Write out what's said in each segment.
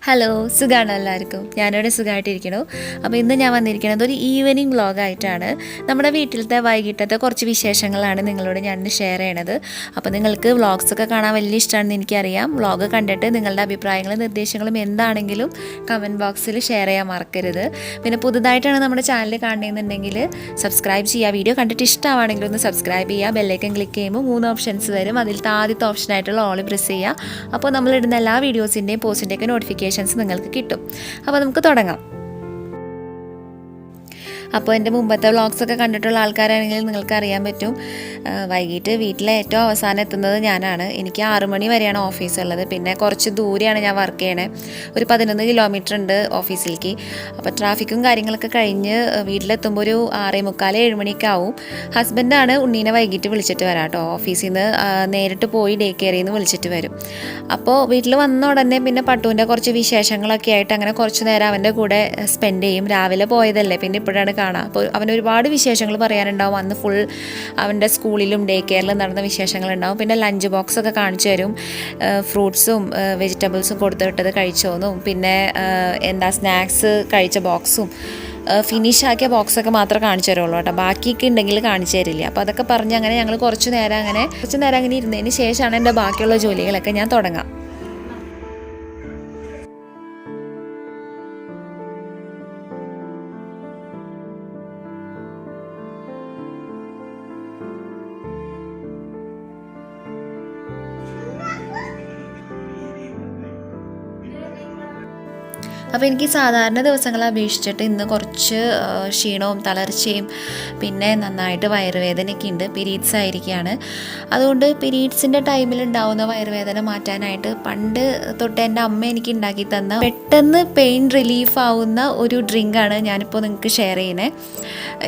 Hello, സുഖാണോ എല്ലാവർക്കും? ഞാനിവിടെ സുഖമായിട്ടിരിക്കണു. അപ്പോൾ ഇന്ന് ഞാൻ വന്നിരിക്കുന്നത് ഒരു ഈവനിങ് വ്ളോഗായിട്ടാണ്. നമ്മുടെ വീട്ടിലത്തെ വൈകിട്ടത്തെ കുറച്ച് വിശേഷങ്ങളാണ് നിങ്ങളോട് ഞാൻ ഷെയർ ചെയ്യണത്. അപ്പോൾ നിങ്ങൾക്ക് വ്ളോഗ്സൊക്കെ കാണാൻ വലിയ ഇഷ്ടമാണെന്ന് എനിക്കറിയാം. വ്ളോഗ് കണ്ടിട്ട് നിങ്ങളുടെ അഭിപ്രായങ്ങളും നിർദ്ദേശങ്ങളും എന്താണെങ്കിലും കമൻറ്റ് ബോക്സിൽ ഷെയർ ചെയ്യാൻ മറക്കരുത്. പിന്നെ പുതുതായിട്ടാണ് നമ്മുടെ ചാനൽ കാണുന്നതെന്നുണ്ടെങ്കിൽ സബ്സ്ക്രൈബ് ചെയ്യുക. വീഡിയോ കണ്ടിട്ട് ഇഷ്ടമാണെങ്കിൽ ഒന്ന് സബ്സ്ക്രൈബ് ചെയ്യുക. ബെല്ലൈക്കൻ ക്ലിക്ക് ചെയ്യുമ്പോൾ 3 ഓപ്ഷൻസ് വരും. അതിലത്തെ ആദ്യത്തെ ഓപ്ഷനായിട്ടുള്ള ഓൾ പ്രസ് ചെയ്യുക. അപ്പോൾ നമ്മളിടുന്ന എല്ലാ വീഡിയോസിൻ്റെയും പോസ്റ്റിൻ്റെയൊക്കെ നോട്ടിഫിക്കേഷൻസ് നിങ്ങൾക്ക് കിട്ടും. അപ്പോൾ നമുക്ക് തുടങ്ങാം. അപ്പോൾ എൻ്റെ മുമ്പത്തെ വ്ളോഗ്സൊക്കെ കണ്ടിട്ടുള്ള ആൾക്കാരാണെങ്കിൽ നിങ്ങൾക്ക് അറിയാൻ പറ്റും, വൈകിട്ട് വീട്ടിലെ ഏറ്റവും അവസാനം എത്തുന്നത് ഞാനാണ്. എനിക്ക് 6 മണി വരെയാണ് ഓഫീസുള്ളത്. പിന്നെ കുറച്ച് ദൂരെയാണ് ഞാൻ വർക്ക് ചെയ്യണേ. ഒരു 11 കിലോമീറ്റർ ഉണ്ട് ഓഫീസിലേക്ക്. അപ്പോൾ ട്രാഫിക്കും കാര്യങ്ങളൊക്കെ കഴിഞ്ഞ് വീട്ടിലെത്തുമ്പോൾ ഒരു 6:45 7 മണിയൊക്കെ ആവും. ഹസ്ബൻഡാണ് ഉണ്ണീനെ വൈകിട്ട് വിളിച്ചിട്ട് വരാം കേട്ടോ. ഓഫീസിൽ നിന്ന് നേരിട്ട് പോയി ഡേ കെയറിൽ നിന്ന് വിളിച്ചിട്ട് വരും. അപ്പോൾ വീട്ടിൽ വന്ന ഉടനെ പിന്നെ പട്ടുവിൻ്റെ കുറച്ച് വിശേഷങ്ങളൊക്കെ ആയിട്ട് അങ്ങനെ കുറച്ച് നേരം അവൻ്റെ കൂടെ സ്പെൻഡ് ചെയ്യും. രാവിലെ പോയതല്ലേ, പിന്നെ ഇപ്പോഴാണ് കാണാം. അപ്പോൾ അവന് ഒരുപാട് വിശേഷങ്ങൾ പറയാനുണ്ടാവും. അന്ന് ഫുൾ അവൻ്റെ സ്കൂളിലും ഡേ കെയറിലും നടന്ന വിശേഷങ്ങളുണ്ടാവും. പിന്നെ ലഞ്ച് ബോക്സൊക്കെ കാണിച്ചു തരും. ഫ്രൂട്ട്സും വെജിറ്റബിൾസും കൊടുത്തിട്ടത് കഴിച്ചോന്നും, പിന്നെ സ്നാക്സ് കഴിച്ച ബോക്സും ഫിനിഷ് ആക്കിയ ബോക്സൊക്കെ മാത്രമേ കാണിച്ചു തരുള്ളൂ കേട്ടോ. ബാക്കിയൊക്കെ ഉണ്ടെങ്കിൽ കാണിച്ചു തരില്ല. അപ്പോൾ അതൊക്കെ പറഞ്ഞ് അങ്ങനെ ഞങ്ങൾ കുറച്ച് നേരം അങ്ങനെ ഇരുന്നതിന് ശേഷമാണ് എൻ്റെ ബാക്കിയുള്ള ജോലികളൊക്കെ ഞാൻ തുടങ്ങാം. അപ്പോൾ എനിക്ക് സാധാരണ ദിവസങ്ങളെ അപേക്ഷിച്ചിട്ട് ഇന്ന് കുറച്ച് ക്ഷീണവും തളർച്ചയും പിന്നെ നന്നായിട്ട് വയറുവേദനയൊക്കെ ഉണ്ട്. പീരീഡ്സ് ആയിരിക്കുകയാണ്. അതുകൊണ്ട് പീരീഡ്സിൻ്റെ ടൈമിൽ ഉണ്ടാവുന്ന വയറുവേദന മാറ്റാനായിട്ട് പണ്ട് തൊട്ട് എൻ്റെ അമ്മ എനിക്ക് ഉണ്ടാക്കി തന്ന പെട്ടെന്ന് പെയിൻ റിലീഫ് ആവുന്ന ഒരു ഡ്രിങ്കാണ് ഞാനിപ്പോൾ നിങ്ങൾക്ക് ഷെയർ ചെയ്യുന്നത്.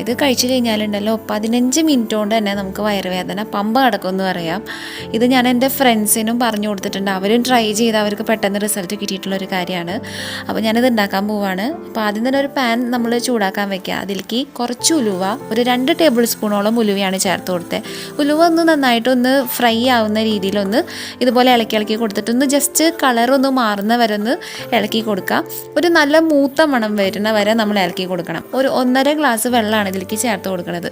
ഇത് കഴിച്ചു കഴിഞ്ഞാലുണ്ടല്ലോ 15 മിനിറ്റ് കൊണ്ട് തന്നെ നമുക്ക് വയറുവേദന പമ്പ കിടക്കുമെന്ന് പറയാം. ഇത് ഞാൻ എൻ്റെ ഫ്രണ്ട്സിനും പറഞ്ഞു കൊടുത്തിട്ടുണ്ട്. അവരും ട്രൈ ചെയ്ത് അവർക്ക് പെട്ടെന്ന് റിസൾട്ട് കിട്ടിയിട്ടുള്ളൊരു കാര്യമാണ്. അപ്പോൾ ഞാനിത് ഉണ്ടാക്കാൻ പോവാണ്. അപ്പോൾ ആദ്യം തന്നെ ഒരു പാൻ നമ്മൾ ചൂടാക്കാൻ വെക്കുക. അതിലേക്ക് കുറച്ച് ഉലുവ, ഒരു 2 ടേബിൾ സ്പൂണോളം ഉലുവയാണ് ചേർത്ത് കൊടുത്തത്. ഉലുവ ഒന്ന് നന്നായിട്ടൊന്ന് ഫ്രൈ ആവുന്ന രീതിയിലൊന്ന് ഇതുപോലെ ഇളക്കി കൊടുത്തിട്ടൊന്ന് ജസ്റ്റ് കളറൊന്ന് മാറുന്ന വരെ ഒന്ന് ഇളക്കി കൊടുക്കുക. ഒരു നല്ല മൂത്ത മണം വരുന്ന വരെ നമ്മൾ ഇളക്കി കൊടുക്കണം. ഒരു 1.5 ഗ്ലാസ് വെള്ളമാണ് ഇതിലേക്ക് ചേർത്ത് കൊടുക്കുന്നത്.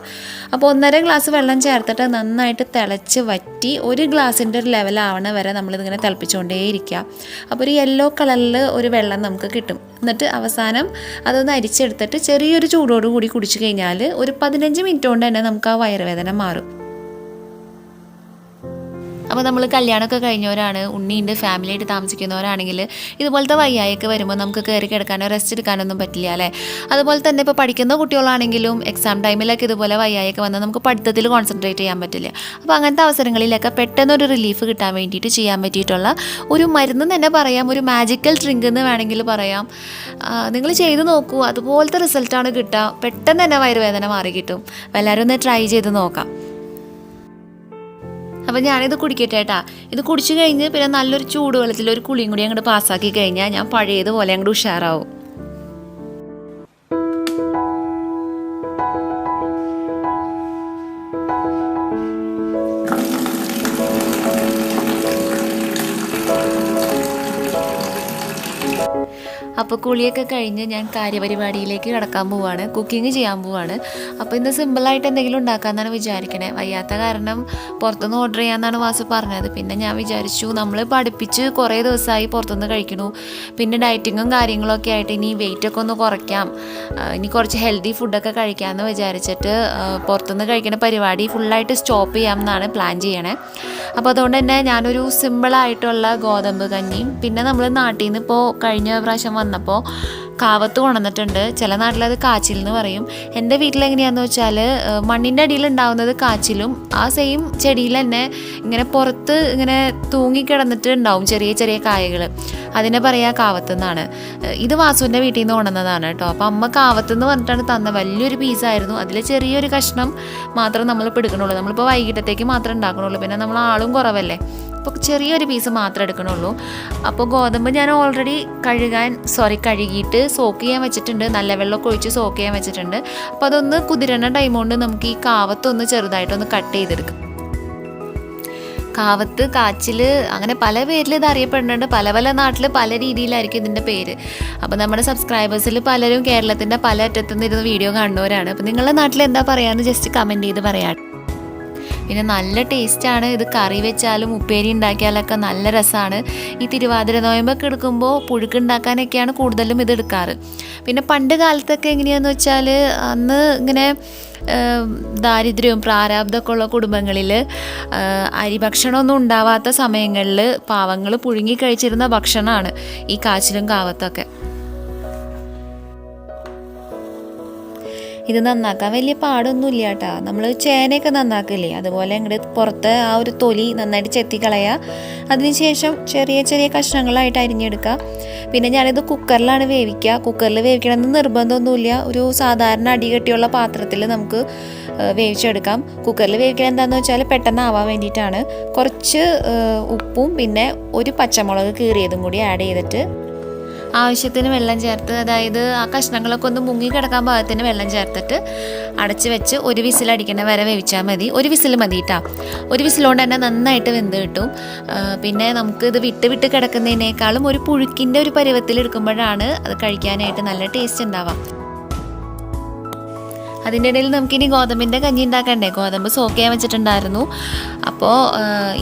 അപ്പോൾ 1.5 ഗ്ലാസ് വെള്ളം ചേർത്തിട്ട് നന്നായിട്ട് തിളച്ച് വറ്റി 1 ഗ്ലാസിൻ്റെ ഒരു ലെവലാവണ വരെ നമ്മളിതിങ്ങനെ തിളപ്പിച്ചുകൊണ്ടേയിരിക്കുക. അപ്പോൾ ഒരു യെല്ലോ കളറിൽ ഒരു വെള്ളം നമുക്ക് കിട്ടും. എന്നിട്ട് അവസാനം അതൊന്ന് അരിച്ചെടുത്തിട്ട് ചെറിയൊരു ചൂടോടുകൂടി കുടിച്ചു കഴിഞ്ഞാൽ ഒരു 15 മിനിറ്റ് കൊണ്ട് തന്നെ നമുക്ക് ആ വയറുവേദന മാറും. അപ്പോൾ നമ്മൾ കല്യാണമൊക്കെ കഴിഞ്ഞവരാണ്, ഉണ്ണിയുണ്ട്, ഫാമിലിയായിട്ട് താമസിക്കുന്നവരാണെങ്കിൽ ഇതുപോലത്തെ വയ്യായൊക്കെ വരുമ്പോൾ നമുക്ക് കയറി കിടക്കാനോ റെസ്റ്റ് എടുക്കാനൊന്നും പറ്റില്ല അല്ലേ. അതുപോലെ തന്നെ ഇപ്പോൾ പഠിക്കുന്ന കുട്ടികളാണെങ്കിലും എക്സാം ടൈമിലൊക്കെ ഇതുപോലെ വയ്യായൊക്കെ വന്നാൽ നമുക്ക് പഠിത്തത്തിൽ കോൺസെൻട്രേറ്റ് ചെയ്യാൻ പറ്റില്ല. അപ്പോൾ അങ്ങനത്തെ അവസരങ്ങളിലൊക്കെ പെട്ടെന്നൊരു റിലീഫ് കിട്ടാൻ വേണ്ടിയിട്ട് ചെയ്യാൻ പറ്റിയിട്ടുള്ള ഒരു മരുന്ന് തന്നെ പറയാം, ഒരു മാജിക്കൽ ഡ്രിങ്ക് എന്ന് വേണമെങ്കിൽ പറയാം. നിങ്ങൾ ചെയ്ത് നോക്കൂ, അതുപോലത്തെ റിസൾട്ടാണ് കിട്ടുക. പെട്ടെന്ന് തന്നെ വയറുവേദന മാറി കിട്ടും. എല്ലാവരും ഒന്ന് ട്രൈ ചെയ്ത് നോക്കാം. അപ്പോൾ ഞാനിത് കുടിക്കട്ടെ കേട്ടാ. ഇത് കുടിച്ചു കഴിഞ്ഞ് പിന്നെ നല്ലൊരു ചൂടുവെള്ളത്തിൽ ഒരു കുളിയും കൂടി അങ്ങോട്ട് പാസ്സാക്കി കഴിഞ്ഞാൽ ഞാൻ പഴയതുപോലെ അങ്ങോട്ട് ഉഷാറാവും. അപ്പോൾ കുളിയൊക്കെ കഴിഞ്ഞ് ഞാൻ കാര്യപരിപാടിയിലേക്ക് കടക്കാൻ പോവാണ്, കുക്കിംഗ് ചെയ്യാൻ പോവാണ്. അപ്പോൾ ഇന്ന് സിമ്പിളായിട്ട് എന്തെങ്കിലും ഉണ്ടാക്കാമെന്നാണ് വിചാരിക്കണേ. വയ്യാത്ത കാരണം പുറത്തുനിന്ന് ഓർഡർ ചെയ്യാമെന്നാണ് വാസു പറഞ്ഞത്. പിന്നെ ഞാൻ വിചാരിച്ചു നമ്മൾ പഠിപ്പിച്ച് കുറേ ദിവസമായി പുറത്തുനിന്ന് കഴിക്കണു. പിന്നെ ഡയറ്റിങ്ങും കാര്യങ്ങളൊക്കെ ആയിട്ട് ഇനി വെയിറ്റൊക്കെ ഒന്ന് കുറയ്ക്കാം, ഇനി കുറച്ച് ഹെൽത്തി ഫുഡൊക്കെ കഴിക്കാമെന്ന് വിചാരിച്ചിട്ട് പുറത്തുനിന്ന് കഴിക്കുന്ന പരിപാടി ഫുള്ളായിട്ട് സ്റ്റോപ്പ് ചെയ്യാമെന്നാണ് പ്ലാൻ ചെയ്യണേ. അപ്പോൾ അതുകൊണ്ട് തന്നെ ഞാനൊരു സിമ്പിളായിട്ടുള്ള ഗോതമ്പ് കഞ്ഞിയും പിന്നെ നമ്മൾ നാട്ടിൽ നിന്ന് ഇപ്പോൾ കഴിഞ്ഞ പ്രാവശ്യം വന്നപ്പോൾ കാവത്ത് കൊണ്ടുവന്നിട്ടുണ്ട്. ചില നാട്ടിലത് കാച്ചിൽ എന്ന് പറയും. എൻ്റെ വീട്ടിലെങ്ങനെയാണെന്ന് വെച്ചാൽ മണ്ണിൻ്റെ അടിയിൽ ഉണ്ടാവുന്നത് കാച്ചിലും ആ സെയിം ചെടിയിൽ തന്നെ ഇങ്ങനെ പുറത്ത് ഇങ്ങനെ തൂങ്ങിക്കിടന്നിട്ട് ഉണ്ടാവും ചെറിയ ചെറിയ കായകൾ. അതിനെ പറയുക കാവത്ത് എന്നാണ്. ഇത് വാസുവിൻ്റെ വീട്ടിൽ നിന്ന് കൊണ്ടുവന്നതാണ് കേട്ടോ. അപ്പോൾ അമ്മ കാവത്ത് എന്ന് പറഞ്ഞിട്ടാണ് തന്നത്. വലിയൊരു പീസായിരുന്നു. അതിൽ ചെറിയൊരു കഷ്ണം മാത്രം നമ്മളിപ്പോൾ എടുക്കണുള്ളൂ. നമ്മളിപ്പോൾ വൈകിട്ടത്തേക്ക് മാത്രമേ ഉണ്ടാക്കണുള്ളൂ. പിന്നെ നമ്മൾ ആളും കുറവല്ലേ, അപ്പോൾ ചെറിയൊരു പീസ് മാത്രമേ എടുക്കണുള്ളൂ. അപ്പോൾ ഗോതമ്പ് ഞാൻ ഓൾറെഡി കഴുകിയിട്ട് സോക്ക് ചെയ്യാൻ വെച്ചിട്ടുണ്ട്. നല്ല വെള്ളമൊക്കെ ഒഴിച്ച് സോക്ക് ചെയ്യാൻ വെച്ചിട്ടുണ്ട്. അപ്പോൾ അതൊന്ന് കുതിരണ ടൈം കൊണ്ട് നമുക്ക് ഈ കാവത്തൊന്ന് ചെറുതായിട്ടൊന്ന് കട്ട് ചെയ്തെടുക്കാം. കാവത്ത്, കാച്ചിൽ, അങ്ങനെ പല പേരിൽ ഇത് അറിയപ്പെടുന്നുണ്ട്. പല പല നാട്ടിൽ പല രീതിയിലായിരിക്കും ഇതിൻ്റെ പേര്. അപ്പോൾ നമ്മുടെ സബ്സ്ക്രൈബേഴ്സിൽ പലരും കേരളത്തിൻ്റെ പല അറ്റത്തുനിന്ന് ഇരുന്ന് വീഡിയോ കാണുന്നവരാണ്. അപ്പോൾ നിങ്ങളുടെ നാട്ടിൽ എന്താ പറയാമെന്ന് ജസ്റ്റ് കമൻറ്റ് ചെയ്ത് പറയാം. പിന്നെ നല്ല ടേസ്റ്റാണ്. ഇത് കറി വെച്ചാലും ഉപ്പേരി ഉണ്ടാക്കിയാലൊക്കെ നല്ല രസമാണ്. ഈ തിരുവാതിര നോയമ്പൊക്കെ എടുക്കുമ്പോൾ പുഴുക്കുണ്ടാക്കാനൊക്കെയാണ് കൂടുതലും ഇത് എടുക്കാറ്. പിന്നെ പണ്ട് കാലത്തൊക്കെ എങ്ങനെയാണെന്ന് വെച്ചാൽ അന്ന് ഇങ്ങനെ ദാരിദ്ര്യവും പ്രാരാബ്ധമൊക്കെ ഉള്ള കുടുംബങ്ങളിൽ അരി ഭക്ഷണമൊന്നും ഉണ്ടാവാത്ത സമയങ്ങളിൽ പാവങ്ങൾ പുഴുങ്ങി കഴിച്ചിരുന്ന ഭക്ഷണമാണ് ഈ കാച്ചിലും കാവത്തൊക്കെ. ഇത് നന്നാക്കാൻ വലിയ പാടൊന്നുമില്ല കേട്ടോ. നമ്മൾ ചേനയൊക്കെ നന്നാക്കില്ലേ, അതുപോലെ ഇങ്ങോട്ട് പുറത്ത് ആ ഒരു തൊലി നന്നായിട്ട് ചെത്തിക്കളയുക. അതിനുശേഷം ചെറിയ ചെറിയ കഷ്ണങ്ങളായിട്ട് അരിഞ്ഞെടുക്കുക. പിന്നെ ഞാനിത് കുക്കറിലാണ് വേവിക്കുക. കുക്കറിൽ വേവിക്കണമെന്ന് നിർബന്ധമൊന്നുമില്ല. ഒരു സാധാരണ അടികട്ടിയുള്ള പാത്രത്തിൽ നമുക്ക് വേവിച്ചെടുക്കാം. കുക്കറിൽ വേവിക്കണം എന്താണെന്ന് വെച്ചാൽ പെട്ടെന്ന് ആവാൻ വേണ്ടിയിട്ടാണ്. കുറച്ച് ഉപ്പും പിന്നെ ഒരു പച്ചമുളക് കീറിയതും കൂടി ആഡ് ചെയ്തിട്ട് ആവശ്യത്തിന് വെള്ളം ചേർത്ത്, അതായത് ആ കഷ്ണങ്ങളൊക്കെ ഒന്ന് മുങ്ങി കിടക്കാൻ പാകത്തിന് വെള്ളം ചേർത്തിട്ട് അടച്ച് വെച്ച് ഒരു വിസിലടിക്കണ വരെ വേവിച്ചാൽ മതി. ഒരു വിസിൽ മതി കേട്ടോ. ഒരു വിസിലുകൊണ്ട് തന്നെ നന്നായിട്ട് വെന്ത് കിട്ടും. പിന്നെ നമുക്ക് ഇത് വിട്ട് കിടക്കുന്നതിനേക്കാളും ഒരു പുഴുക്കിൻ്റെ ഒരു പരുവത്തിൽ എടുക്കുമ്പോഴാണ് അത് കഴിക്കാനായിട്ട് നല്ല ടേസ്റ്റ് ഉണ്ടാവാം. അതിൻ്റെ ഇടയിൽ നമുക്കിനി ഗോതമ്പിൻ്റെ കഞ്ഞി ഉണ്ടാക്കണ്ടേ. ഗോതമ്പ് സോക്ക് ചെയ്യാൻ വെച്ചിട്ടുണ്ടായിരുന്നു. അപ്പോൾ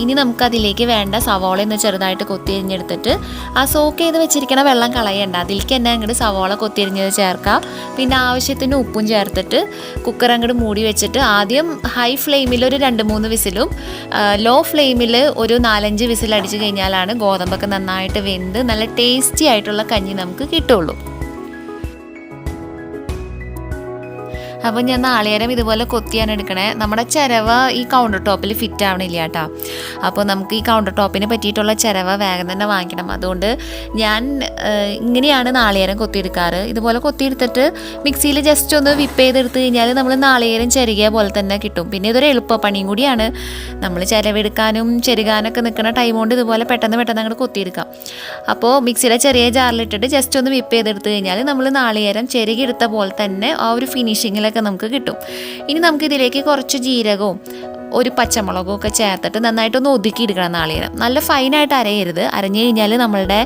ഇനി നമുക്കതിലേക്ക് വേണ്ട സവോള ഒന്ന് ചെറുതായിട്ട് കൊത്തിയരിഞ്ഞെടുത്തിട്ട് ആ സോക്ക് ചെയ്ത് വെച്ചിരിക്കണ വെള്ളം കളയണ്ട, അതിലേക്ക് തന്നെ അങ്ങോട്ട് സവോള കൊത്തിയരിഞ്ഞത് ചേർക്കാം. പിന്നെ ആവശ്യത്തിന് ഉപ്പും ചേർത്തിട്ട് കുക്കർ അങ്ങോട്ട് മൂടി വെച്ചിട്ട് ആദ്യം ഹൈ ഫ്ലെയിമിൽ ഒരു 2-3 വിസിലും ലോ ഫ്ലെയിമിൽ ഒരു 4-5 വിസിൽ അടിച്ചു കഴിഞ്ഞാലാണ് ഗോതമ്പൊക്കെ നന്നായിട്ട് വെന്ത് നല്ല ടേസ്റ്റി ആയിട്ടുള്ള കഞ്ഞി നമുക്ക് കിട്ടുള്ളൂ. അപ്പോൾ ഞാൻ നാളികേരം ഇതുപോലെ കൊത്തിയാണ് എടുക്കണേ. നമ്മുടെ ചിരവ ഈ കൗണ്ടർ ടോപ്പിൽ ഫിറ്റ് ആവണില്ല കേട്ടോ. അപ്പോൾ നമുക്ക് ഈ കൗണ്ടർ ടോപ്പിന് പറ്റിയിട്ടുള്ള ചിരവ വേഗം തന്നെ വാങ്ങിക്കണം. അതുകൊണ്ട് ഞാൻ ഇങ്ങനെയാണ് നാളികേരം കൊത്തിയെടുക്കാറ്. ഇതുപോലെ കൊത്തിയെടുത്തിട്ട് മിക്സിയിൽ ജസ്റ്റ് ഒന്ന് വിപ്പ് ചെയ്തെടുത്ത് കഴിഞ്ഞാൽ നമ്മൾ നാളികേരം ചെരുകിയ പോലെ തന്നെ കിട്ടും. പിന്നെ ഇതൊരു എളുപ്പപ്പണിയും കൂടിയാണ്. നമ്മൾ ചിരവെടുക്കാനും ചെരുകാനൊക്കെ നിൽക്കുന്ന ടൈം കൊണ്ട് ഇതുപോലെ പെട്ടെന്ന് അങ്ങോട്ട് കൊത്തിയെടുക്കാം. അപ്പോൾ മിക്സിയിലെ ചെറിയ ജാറിലിട്ടിട്ട് ജസ്റ്റ് ഒന്ന് വിപ്പ് ചെയ്തെടുത്ത് കഴിഞ്ഞാൽ നമ്മൾ നാളികേരം ചെരുകിയെടുത്ത പോലെ തന്നെ ആ ഒരു ഫിനിഷിങ്ങിലൊക്കെ നമുക്ക് കിട്ടും. ഇനി നമുക്കിതിലേക്ക് കുറച്ച് ജീരകവും ഒരു പച്ചമുളകും ഒക്കെ ചേർത്തിട്ട് നന്നായിട്ടൊന്ന് ഒതുക്കിയെടുക്കണം. നാളികേരം നല്ല ഫൈനായിട്ട് അരയരുത്. അരഞ്ഞു കഴിഞ്ഞാൽ നമ്മളുടെ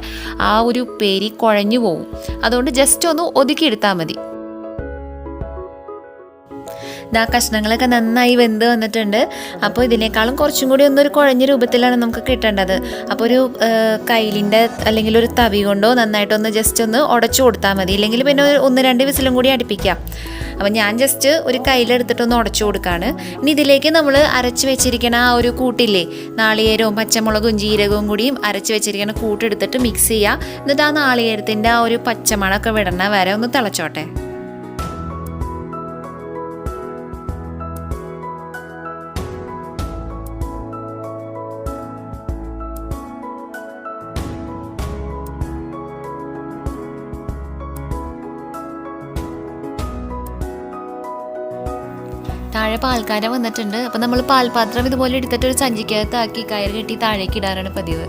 ആ ഒരു ഉപ്പേരി കുഴഞ്ഞു പോകും. അതുകൊണ്ട് ജസ്റ്റ് ഒന്ന് ഒതുക്കിയെടുത്താൽ മതി. ഇതാ കഷ്ണങ്ങളൊക്കെ നന്നായി വെന്ത് വന്നിട്ടുണ്ട്. അപ്പോൾ ഇതിനേക്കാളും കുറച്ചും കൂടി ഒന്നൊരു കുഴഞ്ഞ രൂപത്തിലാണ് നമുക്ക് കിട്ടേണ്ടത്. അപ്പോൾ ഒരു കയ്യിലിൻ്റെ അല്ലെങ്കിൽ ഒരു തവി കൊണ്ടോ നന്നായിട്ടൊന്ന് ജസ്റ്റ് ഒന്ന് ഉടച്ചു കൊടുത്താൽ മതി. ഇല്ലെങ്കിൽ പിന്നെ 1-2 വിസിലും കൂടി അടുപ്പിക്കാം. അപ്പോൾ ഞാൻ ജസ്റ്റ് ഒരു കയ്യിലെടുത്തിട്ടൊന്ന് ഉടച്ചു കൊടുക്കുകയാണ്. ഇനി ഇതിലേക്ക് നമ്മൾ അരച്ച് വെച്ചിരിക്കുന്ന ആ ഒരു കൂട്ടില്ലേ, നാളികേരവും പച്ചമുളകും ജീരകവും കൂടിയും അരച്ച് വെച്ചിരിക്കുന്ന കൂട്ടെടുത്തിട്ട് മിക്സ് ചെയ്യുക. എന്നിട്ട് ആ നാളികേരത്തിൻ്റെ ആ ഒരു പച്ചമണമൊക്കെ വിടണ വരെ ഒന്ന് തിളച്ചോട്ടെ. താഴെ പാൽക്കാരം വന്നിട്ടുണ്ട്. അപ്പോൾ നമ്മൾ പാൽപാത്രം ഇതുപോലെ എടുത്തിട്ട് ഒരു സഞ്ചിക്കകത്താക്കി കയറ് കെട്ടി താഴേക്ക് ഇടാറാണ് പതിവ്.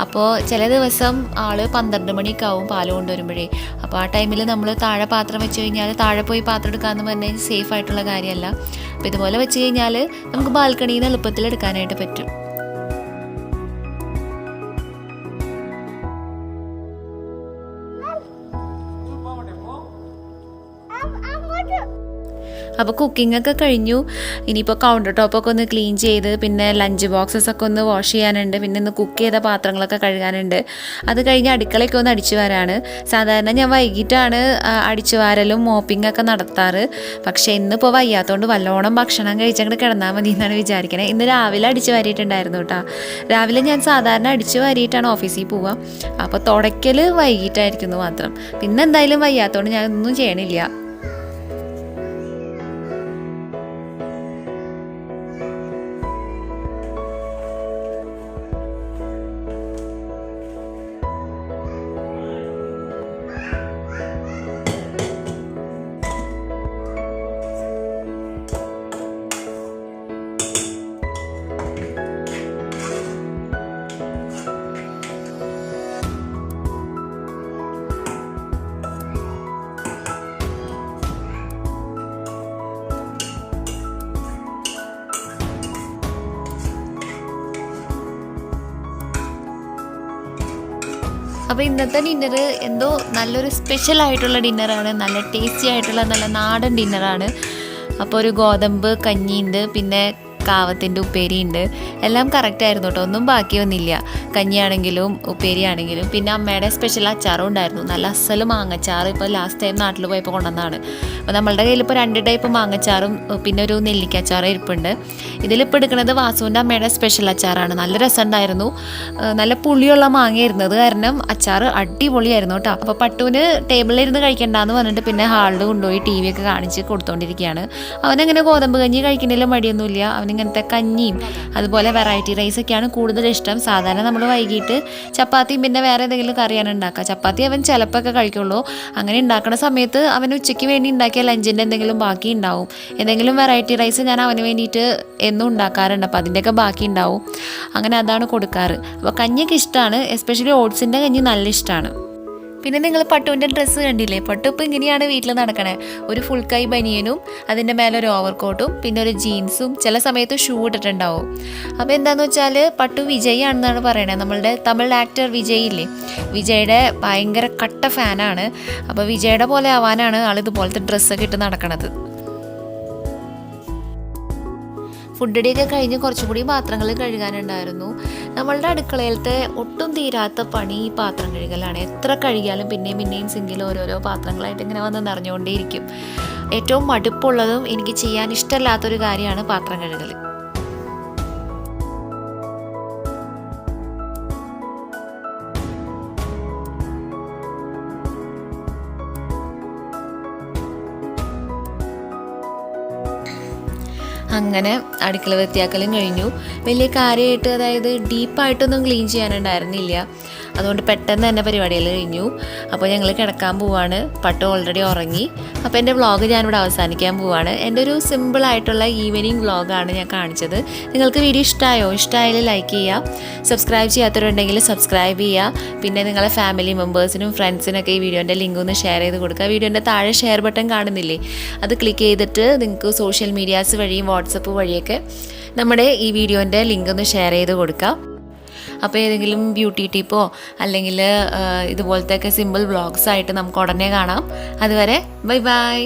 അപ്പോൾ ചില ദിവസം ആൾ 12 മണിയൊക്കെ ആവും പാൽ കൊണ്ടുവരുമ്പോഴേ. അപ്പോൾ ആ ടൈമിൽ നമ്മൾ താഴെ പാത്രം വെച്ച് കഴിഞ്ഞാൽ താഴെ പോയി പാത്രം എടുക്കാമെന്ന് പറഞ്ഞാൽ സേഫ് ആയിട്ടുള്ള കാര്യമല്ല. അപ്പോൾ ഇതുപോലെ വെച്ച് കഴിഞ്ഞാൽ നമുക്ക് ബാൽക്കണിയിൽ നിന്ന് എളുപ്പത്തിൽ എടുക്കാനായിട്ട് പറ്റും. അപ്പോൾ കുക്കിംഗ് ഒക്കെ കഴിഞ്ഞു. ഇനിയിപ്പോൾ കൗണ്ടർ ടോപ്പൊക്കെ ഒന്ന് ക്ലീൻ ചെയ്ത് പിന്നെ ലഞ്ച് ബോക്സസ് ഒക്കെ ഒന്ന് വാഷ് ചെയ്യാനുണ്ട്. പിന്നെ ഒന്ന് കുക്ക് ചെയ്ത പാത്രങ്ങളൊക്കെ കഴുകാനുണ്ട്. അത് കഴിഞ്ഞ് അടുക്കളയൊക്കെ ഒന്ന് അടിച്ചു വാരാണ്. സാധാരണ ഞാൻ വൈകിട്ടാണ് അടിച്ചു വാരലും മോപ്പിംഗ് ഒക്കെ നടത്താറ്. പക്ഷേ ഇന്നിപ്പോൾ വയ്യാത്തതുകൊണ്ട് വല്ലോണം ഭക്ഷണം കഴിച്ചങ്ങോട്ട് കിടന്നാൽ മതി എന്നാണ് വിചാരിക്കണേ. ഇന്ന് രാവിലെ അടിച്ചു വാരിയിട്ടുണ്ടായിരുന്നു കേട്ടോ. രാവിലെ ഞാൻ സാധാരണ അടിച്ചു വാരിയിട്ടാണ് ഓഫീസിൽ പോവുക. അപ്പോൾ തുടയ്ക്കൽ വൈകിട്ടായിരിക്കുന്നു മാത്രം. പിന്നെ എന്തായാലും വയ്യാത്തതുകൊണ്ട് ഞാൻ ഒന്നും ചെയ്യണില്ല. അപ്പോൾ ഇന്നത്തെ ഡിന്നർ എന്തോ നല്ലൊരു സ്പെഷ്യലായിട്ടുള്ള ഡിന്നറാണ്, നല്ല ടേസ്റ്റി ആയിട്ടുള്ള നല്ല നാടൻ ഡിന്നറാണ്. അപ്പോൾ ഒരു ഗോതമ്പ് കഞ്ഞിയുണ്ട്, പിന്നെ കാവത്തിൻ്റെ ഉപ്പേരിയുണ്ട്. എല്ലാം കറക്റ്റായിരുന്നു കേട്ടോ, ഒന്നും ബാക്കി വന്നില്ല. കഞ്ഞിയാണെങ്കിലും ഉപ്പേരിയാണെങ്കിലും. പിന്നെ അമ്മയുടെ സ്പെഷ്യൽ അച്ചാറും ഉണ്ടായിരുന്നു, നല്ല അസൽ മാങ്ങച്ചാറ്. ഇപ്പോൾ ലാസ്റ്റ് ടൈം നാട്ടിൽ പോയപ്പോൾ കൊണ്ടുവന്നതാണ്. അപ്പോൾ നമ്മളുടെ കയ്യിൽ ഇപ്പോൾ 2 ടൈപ്പ് മാങ്ങച്ചാറും പിന്നെ ഒരു നെല്ലിക്കച്ചാറും ഇരിപ്പുണ്ട്. ഇതിലിപ്പോൾ എടുക്കുന്നത് വാസുവിൻ്റെ അമ്മയുടെ സ്പെഷ്യൽ അച്ചാറാണ്. നല്ല രസമുണ്ടായിരുന്നു, നല്ല പുളിയുള്ള മാങ്ങയായിരുന്നു. അത് കാരണം അച്ചാറ് അടിപൊളിയായിരുന്നു കേട്ടോ. അപ്പോൾ പട്ടുവിന് ടേബിളിൽ ഇരുന്ന് കഴിക്കണ്ടെന്ന് പറഞ്ഞിട്ട് പിന്നെ ഹാളിൽ കൊണ്ടുപോയി TV ഒക്കെ കാണിച്ച് കൊടുത്തുകൊണ്ടിരിക്കുകയാണ്. അവനങ്ങനെ ഗോതമ്പ് കഞ്ഞി കഴിക്കുന്നതിൽ മടിയൊന്നുമില്ല. അവനിങ്ങനത്തെ കഞ്ഞിയും അതുപോലെ വെറൈറ്റി റൈസൊക്കെയാണ് കൂടുതൽ ഇഷ്ടം. സാധാരണ നമ്മൾ വൈകിട്ട് ചപ്പാത്തിയും പിന്നെ വേറെ എന്തെങ്കിലും കറിയാണ് ഉണ്ടാക്കുക. ചപ്പാത്തി അവൻ ചിലപ്പോൾ ഒക്കെ കഴിക്കുള്ളൂ. അങ്ങനെ ഉണ്ടാക്കുന്ന സമയത്ത് അവൻ ഉച്ചയ്ക്ക് വേണ്ടി ഉണ്ടാക്കിയ ലഞ്ചിൻ്റെ എന്തെങ്കിലും ബാക്കി ഉണ്ടാവും. എന്തെങ്കിലും വെറൈറ്റി റൈസ് ഞാൻ അവന് വേണ്ടിയിട്ട് എന്നും ഉണ്ടാക്കാറുണ്ട്. അപ്പോൾ അതിൻ്റെയൊക്കെ ബാക്കി ഉണ്ടാവും. അങ്ങനെ അതാണ് കൊടുക്കാറ്. അപ്പോൾ കഞ്ഞിയൊക്കെ ഇഷ്ടമാണ്, എസ്പെഷ്യലി ഓട്സിൻ്റെ കഞ്ഞി നല്ല ഇഷ്ടമാണ്. പിന്നെ നിങ്ങൾ പട്ടുവിൻ്റെ ഡ്രസ്സ് കണ്ടില്ലേ? പട്ടു ഇപ്പോൾ ഇങ്ങനെയാണ് വീട്ടിൽ നടക്കണേ. ഒരു ഫുൾ കൈ ബനിയനും അതിൻ്റെ മേലെ ഒരു ഓവർകോട്ടും പിന്നെ ഒരു ജീൻസും, ചില സമയത്ത് ഷൂ ഇട്ടിട്ടുണ്ടാവും. അപ്പോൾ എന്താണെന്ന് വെച്ചാൽ പട്ടു വിജയ് ആണെന്നാണ് പറയണത്. നമ്മളുടെ തമിഴ് ആക്ടർ വിജയ് ഇല്ലേ, വിജയുടെ ഭയങ്കര കട്ട ഫാനാണ്. അപ്പോൾ വിജയുടെ പോലെ ആവാനാണ് ആളിതുപോലത്തെ ഡ്രസ്സൊക്കെ ഇട്ട് നടക്കണത്. ഫുഡടിയൊക്കെ കഴിഞ്ഞ് കുറച്ചുകൂടി പാത്രങ്ങൾ കഴുകാനുണ്ടായിരുന്നു. നമ്മളുടെ അടുക്കളയിലത്തെ ഒട്ടും തീരാത്ത പണി ഈ പാത്രം കഴുകലാണ്. എത്ര കഴുകിയാലും പിന്നെയും സിങ്കിൽ ഓരോരോ പാത്രങ്ങളായിട്ട് ഇങ്ങനെ വന്ന് നിറഞ്ഞുകൊണ്ടേയിരിക്കും. ഏറ്റവും മടുപ്പുള്ളതും എനിക്ക് ചെയ്യാൻ ഇഷ്ടമല്ലാത്തൊരു കാര്യമാണ് പാത്രം കഴുകൽ. അങ്ങനെ അടുക്കള വൃത്തിയാക്കലും കഴിഞ്ഞു. വലിയ കാര്യമായിട്ട്, അതായത് ഡീപ്പായിട്ടൊന്നും ക്ലീൻ ചെയ്യാനുണ്ടായിരുന്നില്ല. അതുകൊണ്ട് പെട്ടെന്ന് തന്നെ പരിപാടികൾ കഴിഞ്ഞു. അപ്പോൾ ഞങ്ങൾ കിടക്കാൻ പോവാണ്. പട്ടു ഓൾറെഡി ഉറങ്ങി. അപ്പോൾ എൻ്റെ വ്ളോഗ് ഞാനിവിടെ അവസാനിക്കാൻ പോവാണ്. എൻ്റെ ഒരു സിമ്പിളായിട്ടുള്ള ഈവനിങ് വ്ളോഗാണ് ഞാൻ കാണിച്ചത്. നിങ്ങൾക്ക് വീഡിയോ ഇഷ്ടമായോ? ഇഷ്ടമായാലും ലൈക്ക് ചെയ്യുക. സബ്സ്ക്രൈബ് ചെയ്യാത്തവരുണ്ടെങ്കിൽ സബ്സ്ക്രൈബ് ചെയ്യുക. പിന്നെ നിങ്ങളെ ഫാമിലി മെമ്പേഴ്സിനും ഫ്രണ്ട്സിനൊക്കെ ഈ വീഡിയോൻ്റെ ലിങ്ക് ഒന്ന് ഷെയർ ചെയ്ത് കൊടുക്കുക. വീഡിയോൻ്റെ താഴെ ഷെയർ ബട്ടൺ കാണുന്നില്ലേ, അത് ക്ലിക്ക് ചെയ്തിട്ട് നിങ്ങൾക്ക് സോഷ്യൽ മീഡിയാസ് വഴിയും വാട്സപ്പ് വഴിയൊക്കെ നമ്മുടെ ഈ വീഡിയോൻ്റെ ലിങ്ക് ഒന്ന് ഷെയർ ചെയ്ത് കൊടുക്കുക. അപ്പോൾ ഏതെങ്കിലും ബ്യൂട്ടി ടിപ്പോ അല്ലെങ്കിൽ ഇതുപോലത്തെ ഒക്കെ സിമ്പിൾ വ്ളോഗ്സ് ആയിട്ട് നമുക്ക് ഉടനെ കാണാം. അതുവരെ ബൈ ബൈ.